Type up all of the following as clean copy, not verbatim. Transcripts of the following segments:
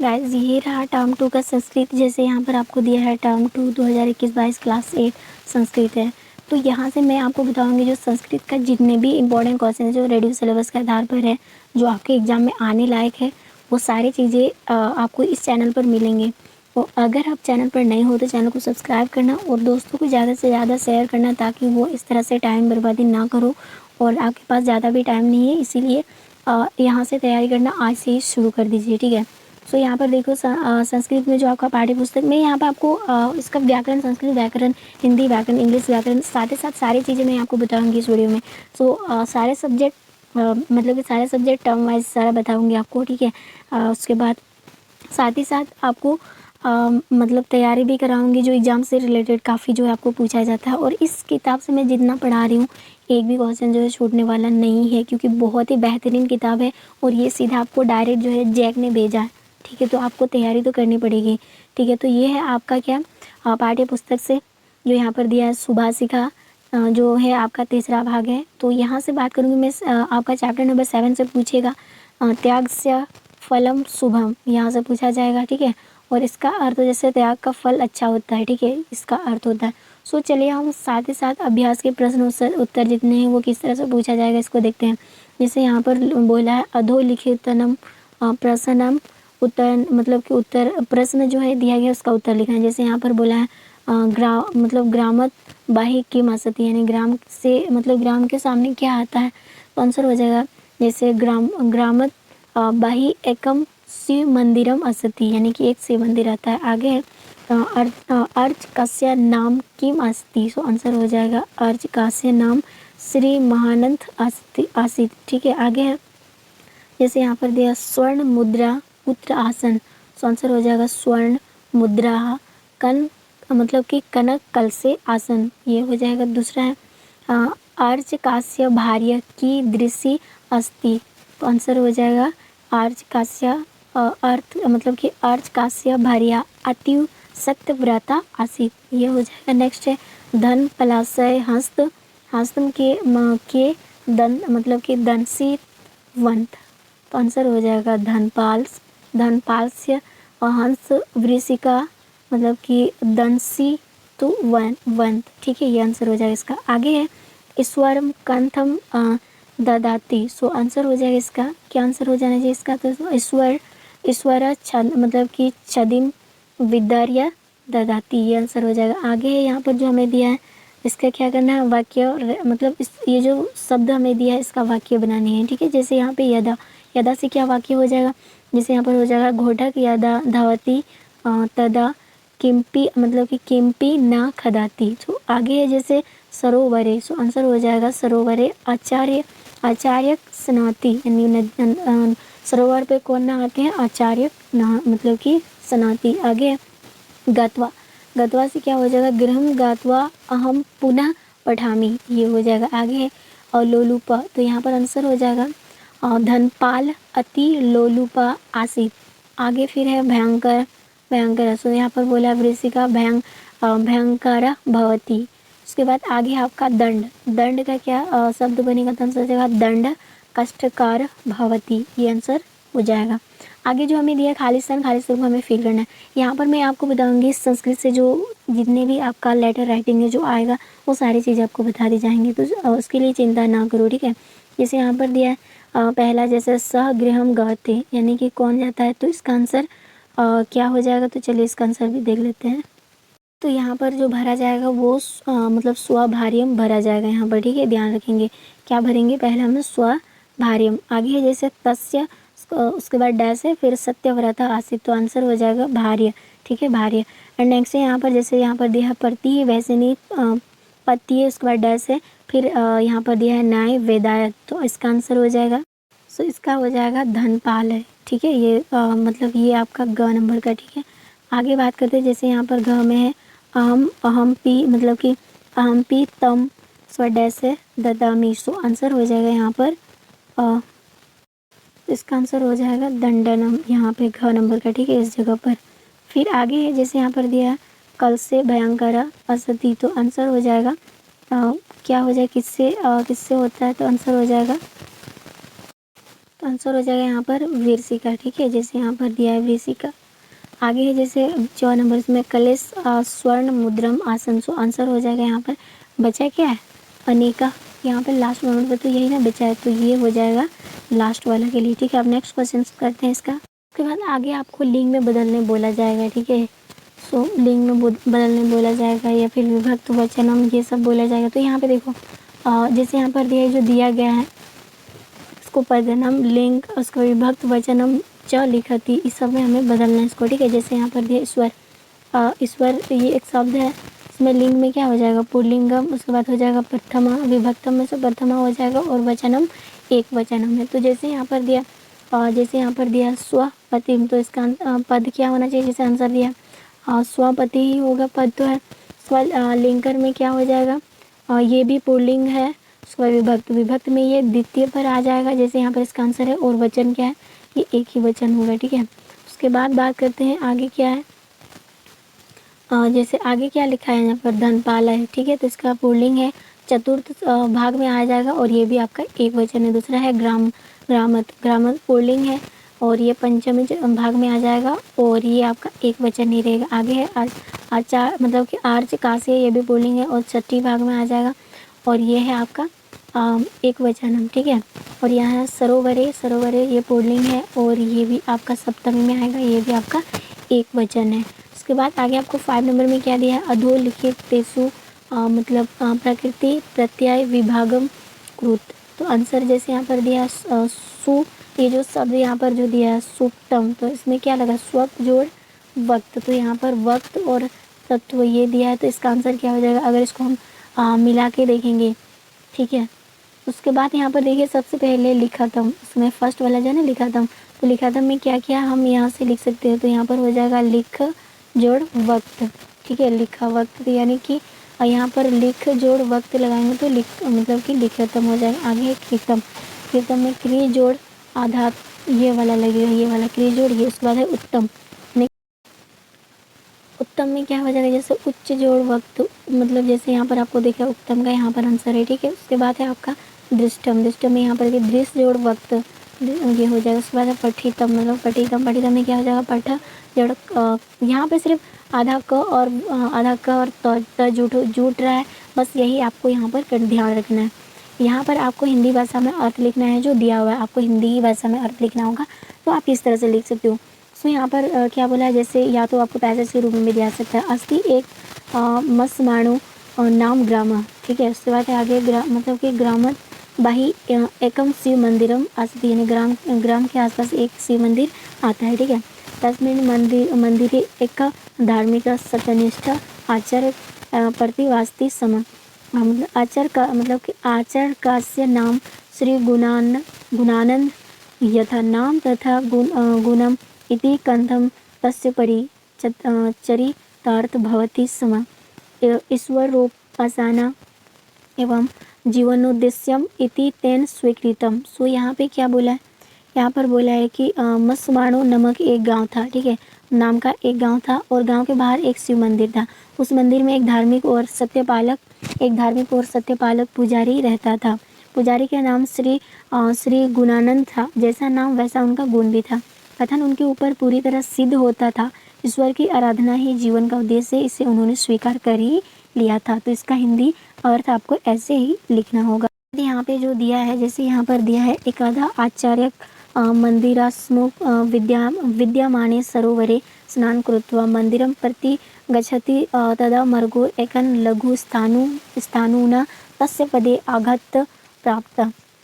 Guys ये रहा term 2 का संस्कृत। जैसे यहाँ पर आपको दिया है टर्म 2 2021-22 क्लास 8 संस्कृत है। तो यहाँ से मैं आपको बताऊंगी जो संस्कृत का जितने भी इंपॉर्टेंट क्वेश्चन है जो रेडियो सिलेबस के आधार पर है, जो आपके एग्जाम में आने लायक है, वो सारी चीज़ें आपको इस चैनल पर मिलेंगे। तो अगर आप चैनल पर नए हो तो चैनल को सब्सक्राइब करना और दोस्तों को ज़्यादा से ज़्यादा शेयर करना, ताकि वो इस तरह से टाइम बर्बादी ना करो। और आपके पास ज़्यादा भी टाइम नहीं है, इसीलिए यहाँ से तैयारी करना आज से ही शुरू कर दीजिए, ठीक है। सो यहाँ पर देखो संस्कृत में जो आपका पाठ्य पुस्तक में यहाँ पर आपको इसका व्याकरण, संस्कृत व्याकरण, हिंदी व्याकरण, इंग्लिश व्याकरण, साथ ही साथ सारी चीज़ें मैं आपको बताऊँगी इस वीडियो में। सो सारे सब्जेक्ट मतलब कि सारे सब्जेक्ट टर्म वाइज सारा बताऊँगी आपको, ठीक है। उसके बाद साथ ही साथ आपको मतलब तैयारी भी कराऊंगी जो एग्ज़ाम से रिलेटेड काफ़ी जो है आपको पूछा जाता है। और इस किताब से मैं जितना पढ़ा रही हूँ, एक भी क्वेश्चन जो है छूटने वाला नहीं है, क्योंकि बहुत ही बेहतरीन किताब है और ये सीधा आपको डायरेक्ट जो है जैक ने भेजा है, ठीक है। तो आपको तैयारी तो करनी पड़ेगी, ठीक है। तो ये है आपका क्या पाठ्य पुस्तक से जो यहाँ पर दिया है सुभाषिका, जो है आपका तीसरा भाग है। तो यहाँ से बात करूँगी मैं आपका चैप्टर नंबर 7 से पूछेगा त्याग से फलम शुभम, यहाँ से पूछा जाएगा, ठीक है। और इसका अर्थ जैसे त्याग का फल अच्छा होता है, ठीक है, इसका अर्थ होता है। सो चलिए हम साथ ही साथ अभ्यास के प्रश्न उत्तर जितने हैं वो किस तरह से पूछा जाएगा इसको देखते हैं। जैसे यहाँ पर बोला है अधोलिखितनम प्रश्नम उत्तर, मतलब कि उत्तर प्रश्न जो है दिया गया उसका उत्तर लिखना है। जैसे यहाँ पर बोला है मतलब ग्रामत बाही की मासती, यानी ग्राम से मतलब ग्राम के सामने क्या आता है, तो आंसर हो जाएगा जैसे ग्रामत बाही एकम शिव मंदिरम असति, यानी कि एक शिव मंदिर आता है। आगे है अर्च कस्य नाम किम अस्ति, सो आंसर हो जाएगा अर्च कस्य नाम श्री महानंद आसित, ठीक है। आगे है जैसे यहाँ पर दिया स्वर्ण मुद्रा पुत्र आसन, सो आंसर हो जाएगा स्वर्ण मुद्रा कन, मतलब कि कनक कल से आसन, ये हो जाएगा। दूसरा है अर्च कास्य भार्य की दृष्टि अस्ति, तो आंसर हो जाएगा अर्च कास्य अर्थ मतलब कि अर्च कास्य भार्या अति सत्यव्रता आसित, ये हो जाएगा। नेक्स्ट है धन पलाशय हस्त, हस्तम के दंत मतलब कि दंसी वंत, तो आंसर हो जाएगा धनपालस्य और हंस वृषिका मतलब कि दंसी तो वंत, ठीक है, ये आंसर हो जाएगा इसका। आगे है ईश्वरम कंथम ददाती, सो आंसर हो जाएगा इसका, क्या आंसर हो जाना चाहिए इसका, तो ईश्वर मतलब कि छदिम विद्या ददाती, ये आंसर हो जाएगा। आगे है यहाँ पर जो हमें दिया है इसका क्या करना है, वाक्य मतलब ये जो शब्द हमें दिया है इसका वाक्य बनाने हैं, ठीक है। जैसे यहाँ पे यदा, यदा से क्या वाक्य हो जाएगा, जैसे यहाँ पर हो जाएगा घोटक यदा धावती तदा किम्पी मतलब कि किम्पी ना खदाती। तो आगे है जैसे सरोवरे, सो आंसर हो जाएगा सरोवरे आचार्य स्नाति, यानी सरोवर पे कौन नहाते हैं, आचार्य नहा मतलब कि स्नाति। आगे गत्वा, गत्वा से क्या हो जाएगा गृहम गात्वा अहम पुनः पठामी, ये हो जाएगा। आगे है और लोलुपा, तो यहाँ पर आंसर हो जाएगा धनपाल अति लोलुपा आसित। आगे फिर है भयंकर, भयंकर, सो यहाँ पर बोला वृषिका भयंकर भवती। उसके बाद आगे आपका दंड, दंड का क्या शब्द बनेगा, तो आंसर हो जाएगा दंड कष्टकार भवती, ये आंसर हो जाएगा। आगे जो हमें दिया खालिस्तान, खालिस्तान को हमें फिल करना है। यहाँ पर मैं आपको बताऊंगी संस्कृत से जो जितने भी आपका लेटर राइटिंग है जो आएगा वो सारी चीज़ें आपको बता दी जाएंगी, तो उसके लिए चिंता ना करो, ठीक है। जैसे यहाँ पर दिया है पहला जैसे सह गृहम गहते, यानी कि कौन जाता है, तो इसका आंसर क्या हो जाएगा, तो चलिए इसका आंसर भी देख लेते हैं। तो यहाँ पर जो भरा जाएगा वो मतलब स्वभार्यम भरा जाएगा यहाँ पर, ठीक है, ध्यान रखेंगे क्या भरेंगे, पहले हमें स्वभार्यम। आगे है जैसे तस्य, उसके बाद डैश है, फिर सत्यव्रता आसित, तो आंसर हो जाएगा भार्य, ठीक है, भार्य। एंड नेक्स्ट है यहाँ पर जैसे यहाँ पर दिया है प्रति वैसनी पति है, उसके बाद डैश है, फिर यहाँ पर दिया है न्याय वेदायत, तो इसका आंसर हो जाएगा, सो इसका हो जाएगा धनपाल है, ठीक है। ये मतलब ये आपका ग नंबर का, ठीक है। आगे बात करते हैं जैसे यहाँ पर घ में है अहम पी मतलब कि अहम पी तम स्वडैश है ददामी, सो आंसर हो जाएगा यहाँ पर इसका आंसर हो जाएगा दंडनम, यहाँ पे घ नंबर का, ठीक है, इस जगह पर। फिर आगे है जैसे यहाँ पर दिया है कल से भयंकर असति, तो आंसर हो जाएगा क्या हो जाए किससे किससे होता है, तो आंसर हो जाएगा तो आंसर हो जाएगा यहाँ पर वृश्चिका। ठीक है, जैसे यहाँ पर दिया है वृश्चिका। आगे है जैसे 4 नंबर इसमें कलेश स्वर्ण मुद्रम आसन। सो आंसर हो जाएगा यहाँ पर बचा क्या है अनेका। यहाँ पर लास्ट मोमेंट पर तो यही ना बचा है, तो ये हो जाएगा लास्ट वाला के लिए। ठीक है, अब नेक्स्ट क्वेश्चन करते हैं इसका। उसके बाद आगे आपको लिंग में बदलने बोला जाएगा। ठीक है, सो लिंग में बदलने बोला जाएगा या फिर विभक्त वचनम ये सब बोला जाएगा। तो यहाँ पे देखो जैसे यहाँ पर दिया जो दिया गया है इसको पदनम लिंग उसको विभक्त वचनम च लिखती, इस सब में हमें बदलना है इसको। ठीक है, जैसे यहाँ पर दिया ईश्वर, ईश्वर ये एक शब्द है, इसमें लिंग में क्या हो जाएगा पुल्लिंगम, उसके बाद हो जाएगा प्रथमा, विभक्तम में से प्रथमा हो जाएगा और वचनम एक वचनम है। तो जैसे यहाँ पर दिया जैसे यहाँ पर दिया स्वपतिम, तो इसका पद क्या होना चाहिए, जैसे आंसर दिया स्वपति ही होगा, पद तो है। लिंकर में क्या हो जाएगा ये भी पुल्लिंग है। उसके बाद विभक्त, विभक्त में ये द्वितीय पर आ जाएगा, जैसे यहाँ पर इसका आंसर है। और वचन क्या है, ये एक ही वचन होगा। ठीक है, उसके बाद बात करते हैं आगे क्या है। जैसे आगे क्या लिखा है यहाँ पर धनपाला है। ठीक है, तो इसका पुल्लिंग है, चतुर्थ भाग में आ जाएगा और ये भी आपका एक वचन है। दूसरा है ग्रामत, ग्रामत पुल्लिंग है और ये पंचमी भाग में आ जाएगा और ये आपका एक वचन नहीं रहेगा। आगे है आचार मतलब कि आर्च कासे, ये भी पुल्लिंग है और छठी भाग में आ जाएगा और ये है आपका एक वचन। ठीक है, और यहाँ है सरोवरे, सरोवरे ये पुल्लिंग है और ये भी आपका सप्तमी में आएगा, ये भी आपका एक वचन है। उसके बाद आगे आपको 5 नंबर में क्या दिया है अधोलिखित तेसु मतलब प्रकृति प्रत्यय विभागम कृत। तो आंसर जैसे यहाँ पर दिया सु, ये जो शब्द यहाँ पर जो दिया है सुप्तम, तो इसमें क्या लगा स्वक्त जोड़ वक्त, तो यहाँ पर वक्त और तत्व ये दिया है, तो इसका आंसर क्या हो जाएगा अगर इसको हम मिला के देखेंगे। ठीक है, उसके बाद यहाँ पर देखिए सबसे पहले लिखातम, उसमें फर्स्ट वाला जो है ना लिखातम, तो लिखातम में क्या क्या हम यहाँ से लिख सकते हैं, तो यहाँ पर हो जाएगा लिख जोड़ वक्त। ठीक है, लिखा वक्त यानी कि यहाँ पर लिख जोड़ वक्त लगाएंगे तो लिख मतलब कि लिखातम हो जाएगा। आगे है कृतम, कृतम में क्रिय जोड़ आधार ये वाला लगेगा, ये वाला क्रिय जोड़ ये। उसके बाद है उत्तम, उत्तम में क्या हो जाएगा जैसे उच्च जोड़ वक्त, मतलब जैसे यहाँ पर आपको देखा उत्तम का यहाँ पर आंसर है। ठीक है, उसके बाद है आपका दृष्टम, दृष्टम में यहाँ पर दृश्य जोड़ वक्त ये हो जाएगा। उसके बाद है पठितम, मतलब पठितम, पठितम में क्या हो जाएगा पठ जोड़, यहाँ पे सिर्फ आधा क और त जुट रहा है, बस यही आपको यहाँ पर ध्यान रखना है। यहाँ पर आपको हिंदी भाषा में अर्थ लिखना है, जो दिया हुआ है आपको हिंदी भाषा में अर्थ लिखना होगा, तो आप इस तरह से लिख सकते हो। सो यहाँ पर क्या बोला है, जैसे या तो आपको पैसेज के रूप में भी दिया सकता है। अस्थि एक मस्माणु नाम ग्राम। ठीक है, उसके बाद आगे मतलब कि ग्रामत बाही एकम शिव मंदिरम अस्थि, यानी ग्राम के आसपास एक शिव मंदिर आता है। ठीक है, तस्मिन मंदिर एक धार्मिक सत्यनिष्ठ आचार्य प्रतिवास्ति सम, मतलब आचार्य का मतलब कि आचार्य कास्य नाम श्री गुणानंद यथा नाम तथा गुणम इति कंथम तस्य चरितार्थ भवति स्म ईश्वरोपासना एवं जीवनोद्देश्यम इति तेन स्वीकृतम। सो यहाँ पे क्या बोला है, यहाँ पर बोला है कि मस्माणु नामक एक गांव था। ठीक है, नाम का एक गांव था और गांव के बाहर एक शिव मंदिर था। उस मंदिर में एक धार्मिक और सत्यपालक पुजारी रहता था। पुजारी का नाम श्री गुणानंद था, जैसा नाम वैसा उनका गुण भी था। कथन उनके ऊपर पूरी तरह सिद्ध होता था, ईश्वर की आराधना ही जीवन का उद्देश्य है, इसे उन्होंने स्वीकार कर ही लिया था। तो इसका हिंदी अर्थ आपको ऐसे ही लिखना होगा। यहाँ पे जो दिया है, जैसे यहाँ पर दिया है एकाधा आचार्य मंदिरास्मु विद्यमाने सरोवरे स्नान कृत्वा मंदिरं प्रति गच्छति तदा मर्गो एकं लघु स्थाणुना तस्य पदे आघात प्राप्त।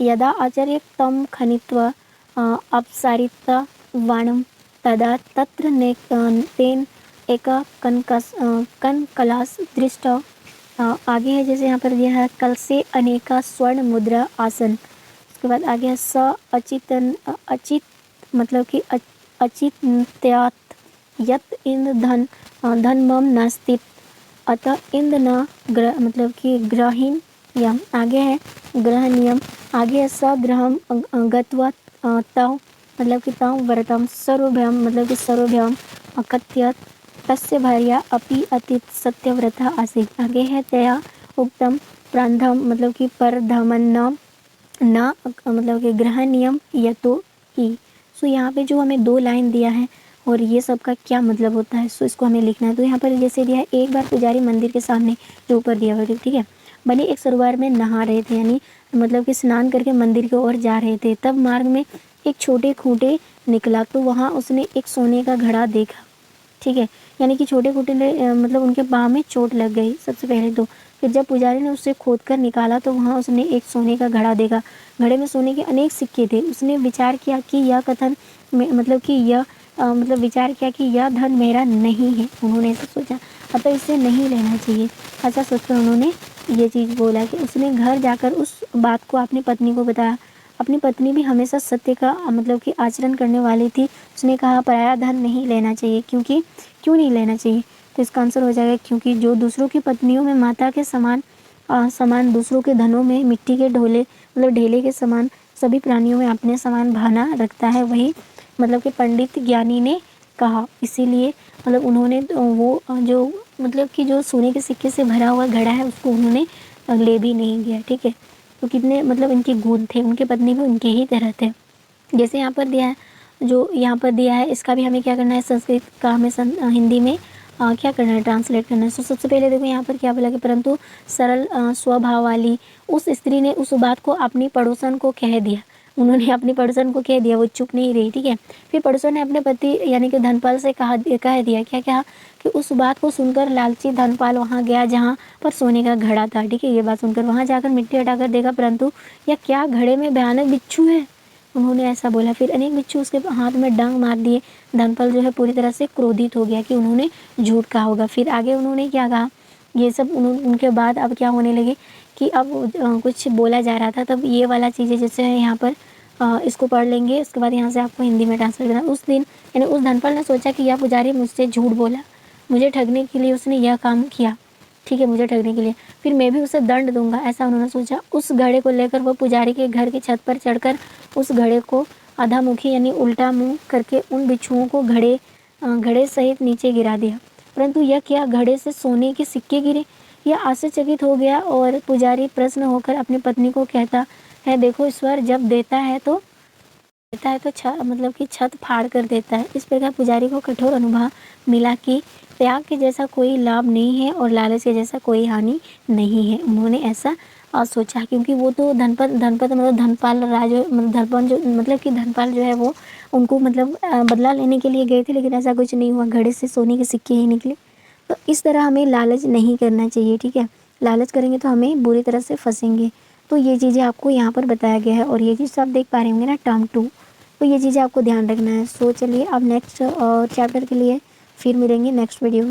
यदा आचार्य तं खनित्वा अपसारितवान् तदा तत्र तेन एक कनकलास दृष्ट। आगे है जैसे यहाँ पर दिया है कल से अनेका स्वर्ण मुद्रा आसन। उसके बाद आगे है स अचित मतलब कि अचित्यात यत इंद्र धन मम नास्ति अतः इंद्र न मतलब कि ग्रहीण यम। आगे है ग्रह नियम, आगे है सग्रहम गत्वा तव मतलब कि तव व्रतम सर्वभ्यम मतलब कि सर्वभ्यम अकथ्यत तस्य भार्या अपि अतीत सत्यव्रता आसीत्। आगे है तया उक्तम प्रांधम मतलब कि परधमन्नम ना मतलब कि ग्रह नियम या तो ही। सो यहाँ पे जो हमें 2 लाइन दिया है और ये सब का क्या मतलब होता है, सो इसको हमें लिखना है। तो यहाँ पर जैसे दिया है, एक बार पुजारी मंदिर के सामने जो ऊपर दिया हुआ है, ठीक है, बलि एक सरोवर में नहा रहे थे, यानी मतलब कि स्नान करके मंदिर की ओर जा रहे थे। तब मार्ग में एक छोटे खूंटे निकला, तो वहाँ उसने एक सोने का घड़ा देखा, ठीक है, यानी कि छोटे खूंटे ने मतलब उनके पाँव में चोट लग गई सबसे पहले तो। फिर जब पुजारी ने उसे खोद कर निकाला तो वहाँ उसने एक सोने का घड़ा देखा। घड़े में सोने के अनेक सिक्के थे। उसने विचार किया कि यह कथन मतलब कि यह मतलब विचार किया कि यह धन मेरा नहीं है। उन्होंने ऐसा सोचा, अतः इसे नहीं लेना चाहिए। ऐसा सोचकर उन्होंने ये चीज़ बोला कि उसने घर जाकर उस बात को अपनी पत्नी को बताया। अपनी पत्नी भी हमेशा सत्य का मतलब कि आचरण करने वाली थी। उसने कहा पराया धन नहीं लेना चाहिए। क्यों नहीं लेना चाहिए? तो इसका आंसर हो जाएगा क्योंकि जो दूसरों की पत्नियों में माता के समान दूसरों के धनों में मिट्टी के ढोले मतलब ढेले के समान सभी प्राणियों में अपने समान भावना रखता है, वही मतलब कि पंडित ज्ञानी ने कहा। इसीलिए मतलब उन्होंने वो जो मतलब कि जो सोने के सिक्के से भरा हुआ घड़ा है उसको उन्होंने ले भी नहीं गया, ठीक है। तो कितने मतलब इनके गुण थे, उनके पत्नी भी उनके ही तरह थे। जैसे यहाँ पर दिया है, जो यहाँ पर दिया है इसका भी हमें क्या करना है, संस्कृत का हमें हिंदी में क्या करना है, ट्रांसलेट करना है। तो सबसे पहले देखो यहाँ पर क्या बोला कि परंतु सरल स्वभाव वाली उस स्त्री ने उस बात को अपनी पड़ोसन को कह दिया। उन्होंने अपनी पड़ोसन को कह दिया, वो चुप नहीं रही, ठीक है। फिर पड़ोसन ने अपने पति यानी कि धनपाल से कह दिया, क्या कहा कि उस बात को सुनकर लालची धनपाल वहाँ गया जहाँ पर सोने का घड़ा था, ठीक है। ये बात सुनकर वहाँ जाकर मिट्टी हटाकर देखा, परंतु यह क्या घड़े में भयानक बिच्छू है, उन्होंने ऐसा बोला। फिर अनेक बिच्छू उसके हाथ में डंक मार दिए। धनपाल जो है पूरी तरह से क्रोधित हो गया कि उन्होंने झूठ कहा होगा। फिर आगे उन्होंने क्या कहा, ये सब उनके बाद अब क्या होने लगे कि अब कुछ बोला जा रहा था। तब ये वाला चीज़ें जैसे है यहाँ पर इसको पढ़ लेंगे, उसके बाद यहाँ से आपको हिंदी में ट्रांसलेट करना। उस दिन यानी उस धनपाल ने सोचा कि यह पुजारी मुझसे झूठ बोला, मुझे ठगने के लिए उसने यह काम किया, ठीक है, मुझे ठगने के लिए, फिर मैं भी उसे दंड दूंगा, ऐसा उन्होंने सोचा। उस घड़े को लेकर वह पुजारी के घर की छत पर चढ़कर उस घड़े को अधामुखी यानी उल्टा मुंह करके उन बिच्छुओं को घड़े सहित नीचे गिरा दिया। परंतु यह क्या, घड़े से सोने के सिक्के गिरे? यह आश्चर्यचकित हो गया और पुजारी प्रसन्न होकर अपनी पत्नी को कहता है, देखो ईश्वर जब देता है तो मतलब कि छत फाड़ कर देता है। इस प्रकार पुजारी को कठोर अनुभव मिला कि त्याग के जैसा कोई लाभ नहीं है और लालच के जैसा कोई हानि नहीं है। उन्होंने ऐसा सोचा, क्योंकि वो तो धनपत मतलब धनपाल राज मतलब कि धनपाल जो है वो उनको मतलब बदला लेने के लिए गए थे, लेकिन ऐसा कुछ नहीं हुआ, घड़े से सोने के सिक्के ही निकले। तो इस तरह हमें लालच नहीं करना चाहिए, ठीक है। लालच करेंगे तो हमें बुरी तरह से फंसेंगे। तो ये चीज़ें आपको यहाँ पर बताया गया है और ये चीज़ आप देख पा रहे होंगे ना, टर्म 2। तो ये चीज़ें आपको ध्यान रखना है। सो चलिए अब नेक्स्ट चैप्टर के लिए फिर मिलेंगे नेक्स्ट वीडियो में।